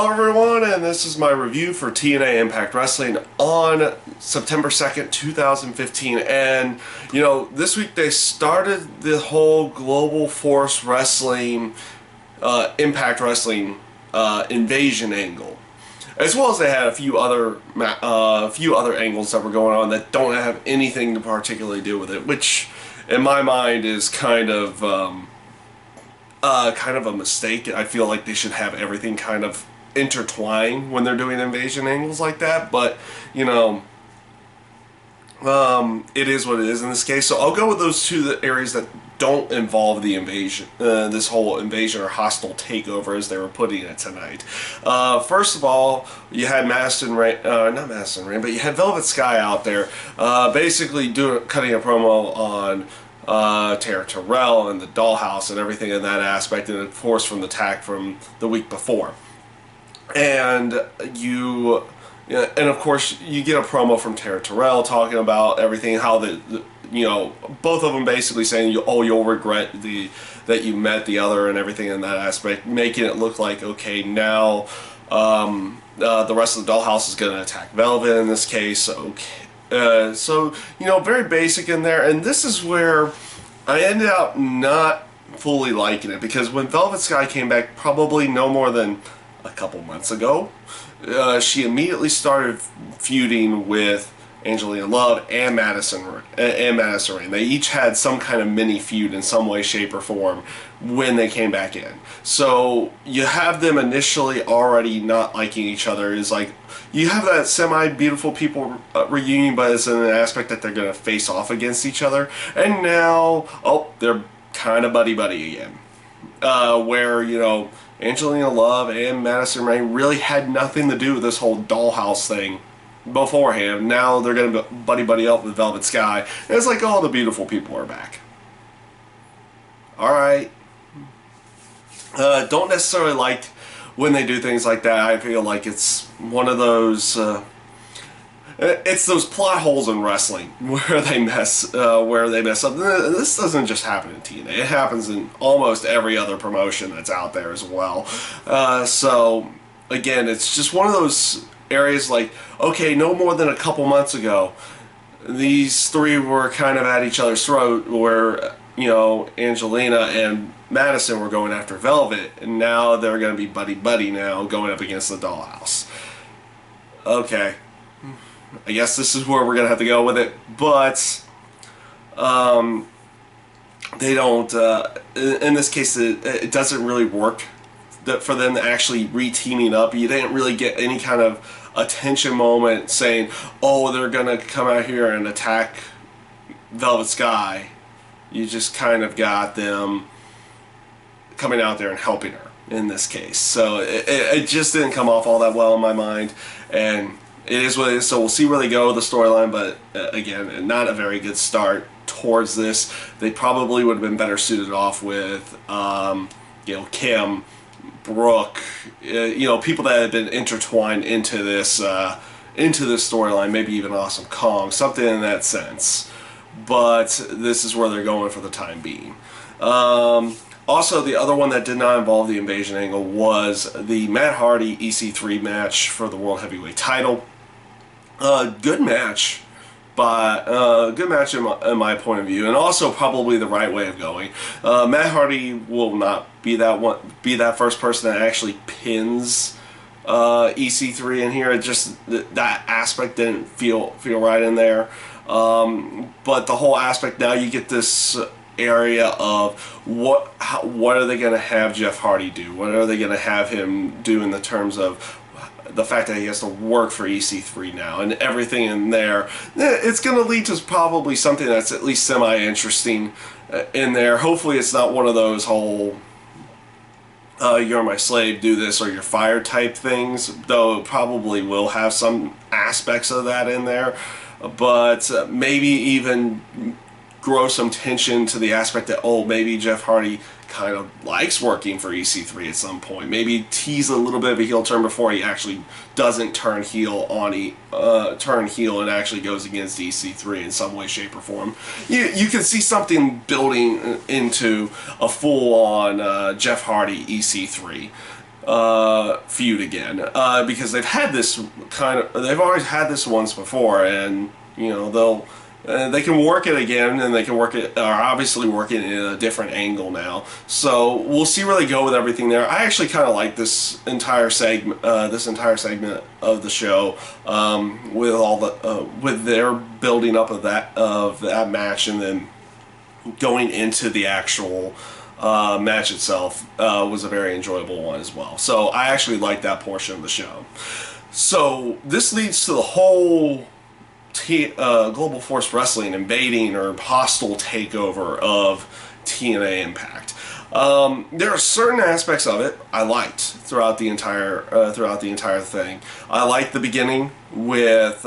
Hello everyone, and this is my review for TNA Impact Wrestling on September 2nd, 2015. And, you know, this week they started the whole Global Force Wrestling, Impact Wrestling invasion angle. As well as they had a few other angles that were going on that don't have anything to particularly do with it, which, in my mind, is kind of a mistake. I feel like they should have everything kind of intertwined when they're doing invasion angles like that, but you know, it is what it is in this case. So I'll go with those two areas that don't involve the invasion, this whole invasion or hostile takeover as they were putting it tonight. First of all, you had Madison Rain, not Madison Rain, but you had Velvet Sky out there, basically cutting a promo on Tara Terrell and the Dollhouse and everything in that aspect, and of course from the tag from the week before. And of course you get a promo from Tara Terrell talking about everything, how you know, both of them basically saying, you'll regret that you met the other and everything in that aspect, making it look like, okay, now the rest of the Dollhouse is going to attack Velvet in this case. Okay. So, you know, very basic in there, and this is where I ended up not fully liking it, because when Velvet Sky came back, probably no more than a couple months ago, she immediately started feuding with Angelina Love and Madison Rain. They each had some kind of mini feud in some way, shape, or form when they came back in. So you have them initially already not liking each other. Is like, you have that semi-beautiful people reunion, but it's in an aspect that they're going to face off against each other. And now, oh, they're kind of buddy-buddy again. Where, you know, Angelina Love and Madison Rain really had nothing to do with this whole Dollhouse thing beforehand. Now they're going to buddy-buddy up with Velvet Sky. And it's like, oh, the beautiful people are back. Alright. Don't necessarily like when they do things like that. I feel like it's one of those it's those plot holes in wrestling where they mess up. This doesn't just happen in TNA. It happens in almost every other promotion that's out there as well. So again, it's just one of those areas like, okay, no more than a couple months ago, these three were kind of at each other's throat, where, you know, Angelina and Madison were going after Velvet, and now they're going to be buddy-buddy now, going up against the Dollhouse. Okay. I guess this is where we're going to have to go with it, but they don't, in this case, it doesn't really work for them to actually re-teaming up. You didn't really get any kind of attention moment saying, oh, they're going to come out here and attack Velvet Sky. You just kind of got them coming out there and helping her in this case. So it just didn't come off all that well in my mind, and it is what it is. So we'll see where they go with the storyline, but again, not a very good start towards this. They probably would have been better suited off with you know, Kim, Brooke, you know, people that have been intertwined into this storyline, maybe even Awesome Kong, something in that sense. But this is where they're going for the time being. Also, the other one that did not involve the invasion angle was the Matt Hardy EC3 match for the World Heavyweight title. Good match, but good match in my point of view, and also probably the right way of going. Matt Hardy will not be that first person that actually pins EC3 in here. It just, that aspect didn't feel right in there. But the whole aspect, now you get this area of what are they going to have Jeff Hardy do? What are they going to have him do in the terms of the fact that he has to work for EC3 now and everything in there? It's going to lead to probably something that's at least semi-interesting in there. Hopefully it's not one of those whole you're my slave, do this or you're fired type things, though it probably will have some aspects of that in there. But maybe even grow some tension to the aspect that, oh, maybe Jeff Hardy kind of likes working for EC3 at some point. Maybe tease a little bit of a heel turn before he actually doesn't turn heel and actually goes against EC3 in some way, shape, or form. You can see something building into a full-on Jeff Hardy EC3 feud again, because they've always had this once before, and they can work it again, and they can are obviously working in a different angle now. So we'll see where they go with everything there. I actually kind of like this entire segment of the show, with all with their building up of that match, and then going into the actual match itself was a very enjoyable one as well. So I actually like that portion of the show. So this leads to the whole Global Force Wrestling invading or hostile takeover of TNA Impact. There are certain aspects of it I liked throughout the entire thing. I liked the beginning with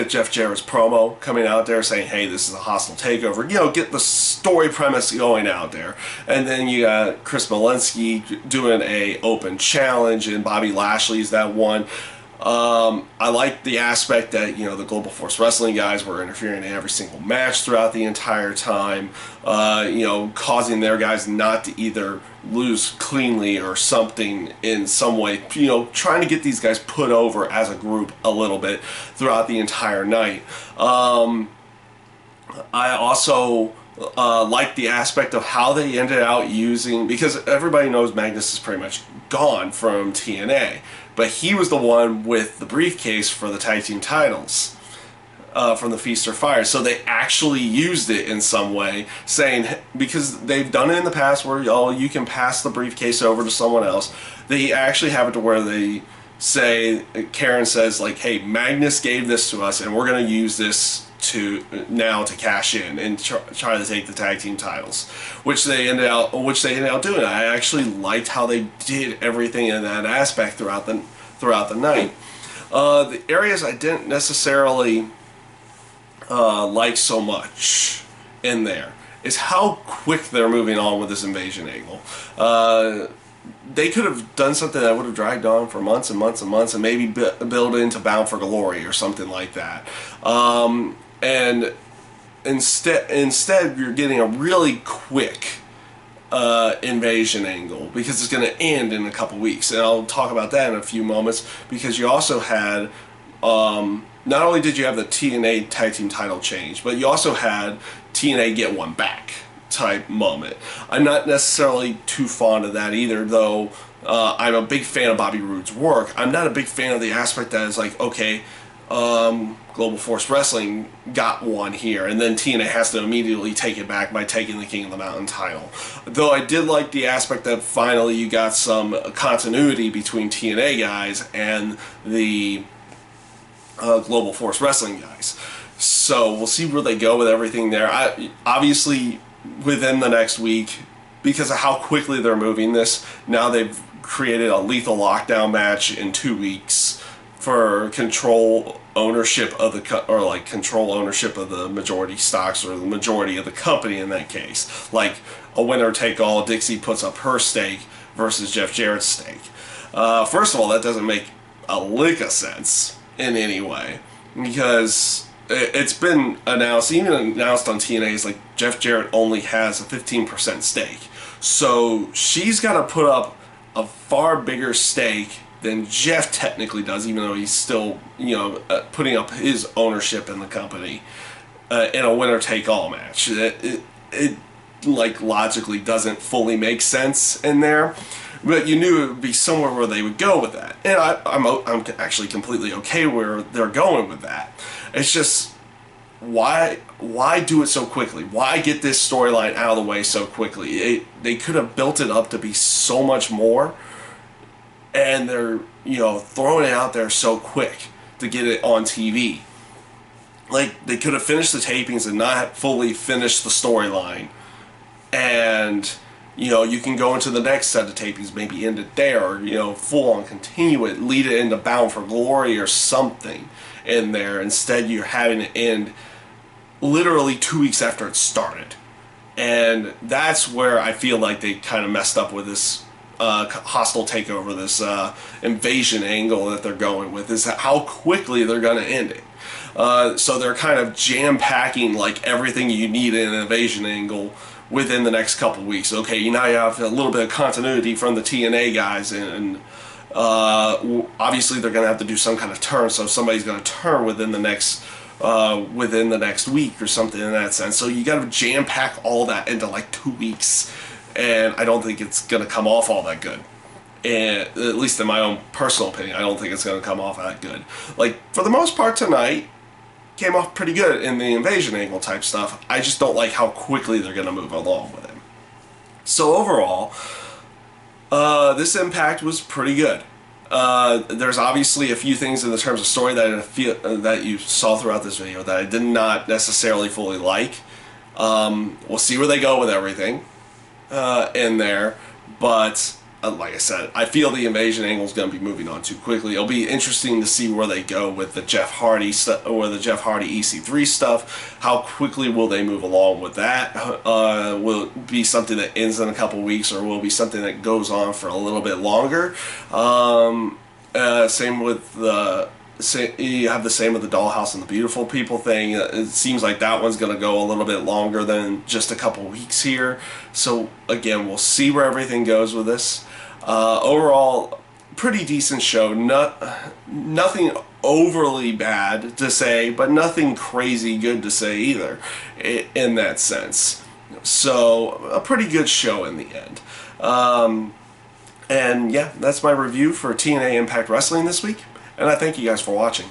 Jeff Jarrett's promo coming out there saying, hey, this is a hostile takeover. Get the story premise going out there. And then you got Chris Malinsky doing a open challenge, and Bobby Lashley's that one. I like the aspect that, the Global Force Wrestling guys were interfering in every single match throughout the entire time, causing their guys not to either lose cleanly or something in some way, trying to get these guys put over as a group a little bit throughout the entire night. I also like the aspect of how they ended out using, because everybody knows Magnus is pretty much gone from TNA, but he was the one with the briefcase for the tag team titles from the Feast or Fire. So they actually used it in some way, saying, because they've done it in the past where you can pass the briefcase over to someone else. They actually have it to where they say, Karen says, like, hey, Magnus gave this to us, and we're going to use this to cash in and try to take the tag team titles, which they ended out doing. I actually liked how they did everything in that aspect throughout the night. The areas I didn't necessarily like so much in there is how quick they're moving on with this invasion angle. They could have done something that would have dragged on for months and months and months, and maybe build into Bound for Glory or something like that. And instead you're getting a really quick invasion angle, because it's going to end in a couple weeks, and I'll talk about that in a few moments. Because you also had not only did you have the TNA tag team title change, but you also had TNA get one back type moment. I'm not necessarily too fond of that either, though. I'm a big fan of Bobby Roode's work. I'm not a big fan of the aspect that is like, okay, Global Force Wrestling got one here, and then TNA has to immediately take it back by taking the King of the Mountain title. Though I did like the aspect that finally you got some continuity between TNA guys and the Global Force Wrestling guys. So we'll see where they go with everything there. Obviously, within the next week, because of how quickly they're moving this, now they've created a lethal lockdown match in 2 weeks for control ownership of control ownership of the majority stocks, or the majority of the company in that case. Like a winner take all, Dixie puts up her stake versus Jeff Jarrett's stake. First of all, that doesn't make a lick of sense in any way, because it's been announced, even announced on TNA, is like Jeff Jarrett only has a 15% stake. So she's got to put up a far bigger stake than Jeff technically does, even though he's still, putting up his ownership in the company in a winner-take-all match. It like logically doesn't fully make sense in there, but you knew it would be somewhere where they would go with that, and I'm actually completely okay where they're going with that. It's just, why do it so quickly? Why get this storyline out of the way so quickly? They could have built it up to be so much more, and they're throwing it out there so quick to get it on TV. Like, they could have finished the tapings and not fully finished the storyline, and you can go into the next set of tapings, maybe end it there, or full on continue it, lead it into Bound for Glory or something in there. Instead, you're having it end literally 2 weeks after it started, and that's where I feel like they kind of messed up with this hostile takeover, this invasion angle that they're going with, is how quickly they're going to end it. So they're kind of jam-packing like everything you need in an invasion angle within the next couple weeks. Okay, now you have a little bit of continuity from the TNA guys, and obviously they're going to have to do some kind of turn. So if somebody's going to turn within the next week or something in that sense. So you got to jam pack all that into like 2 weeks, and I don't think it's going to come off all that good. And at least in my own personal opinion, I don't think it's going to come off that good. Like, for the most part tonight, came off pretty good in the invasion angle type stuff. I just don't like how quickly they're going to move along with it. So overall, this Impact was pretty good. There's obviously a few things in the terms of story that I feel that you saw throughout this video that I did not necessarily fully like. We'll see where they go with everything in there, but like I said, I feel the invasion angle is going to be moving on too quickly. It'll be interesting to see where they go with the Jeff Hardy or the Jeff Hardy EC3 stuff. How quickly will they move along with that? Will it be something that ends in a couple weeks, or will it be something that goes on for a little bit longer? Same with the. You have the same with the Dollhouse and the Beautiful People thing. It seems like that one's going to go a little bit longer than just a couple weeks here. So again, we'll see where everything goes with this. Overall, pretty decent show. Nothing overly bad to say, but nothing crazy good to say either, in that sense. So a pretty good show in the end. And yeah, that's my review for TNA Impact Wrestling this week. And I thank you guys for watching.